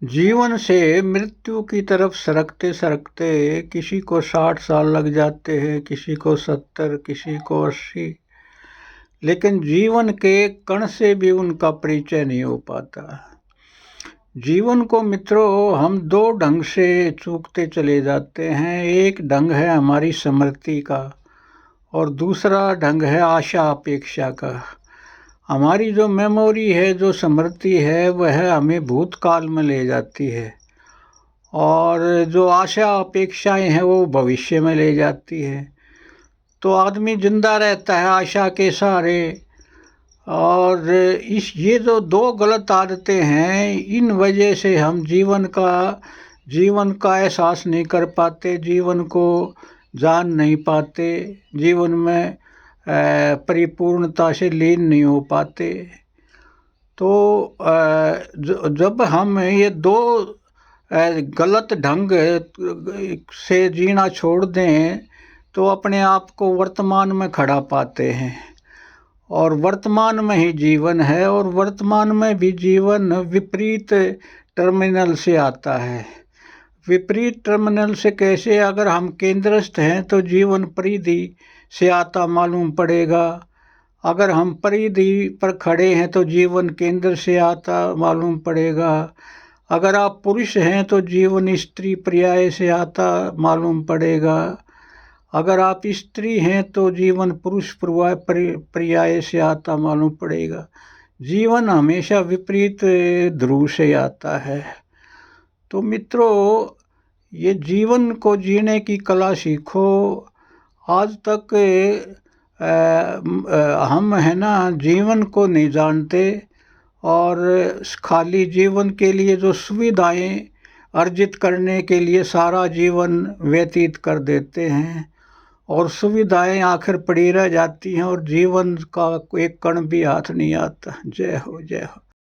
जीवन से मृत्यु की तरफ सरकते सरकते किसी को 60 साल लग जाते हैं, किसी को 70, किसी को 80। लेकिन जीवन के कण से भी उनका परिचय नहीं हो पाता। जीवन को मित्रों हम दो ढंग से चूकते चले जाते हैं। एक ढंग है हमारी स्मृति का और दूसरा ढंग है आशा अपेक्षा का। हमारी जो मेमोरी है, जो स्मृति है, वह हमें भूतकाल में ले जाती है और जो आशा अपेक्षाएं हैं वो भविष्य में ले जाती है। तो आदमी जिंदा रहता है आशा के सहारे। और ये जो दो गलत आदतें हैं, इन वजह से हम जीवन का एहसास नहीं कर पाते, जीवन को जान नहीं पाते, जीवन में परिपूर्णता से लीन नहीं हो पाते। तो जब हम ये दो गलत ढंग से जीना छोड़ दें तो अपने आप को वर्तमान में खड़ा पाते हैं। और वर्तमान में ही जीवन है, और वर्तमान में भी जीवन विपरीत टर्मिनल से आता है। विपरीत टर्मिनल से कैसे? अगर हम केंद्रस्थ हैं तो जीवन परिधि से आता मालूम पड़ेगा। अगर हम परिधि पर खड़े हैं तो जीवन केंद्र से आता मालूम पड़ेगा। अगर आप पुरुष हैं तो जीवन स्त्री पर्याय से आता मालूम पड़ेगा। अगर आप स्त्री हैं तो जीवन पुरुष पर्याय से आता मालूम पड़ेगा। जीवन हमेशा विपरीत ध्रुव से आता है। तो मित्रों, ये जीवन को जीने की कला सीखो। आज तक हम है ना जीवन को नहीं जानते और खाली जीवन के लिए जो सुविधाएं अर्जित करने के लिए सारा जीवन व्यतीत कर देते हैं और सुविधाएं आखिर पड़ी रह जाती हैं और जीवन का एक कण भी हाथ नहीं आता। जय हो, जय हो।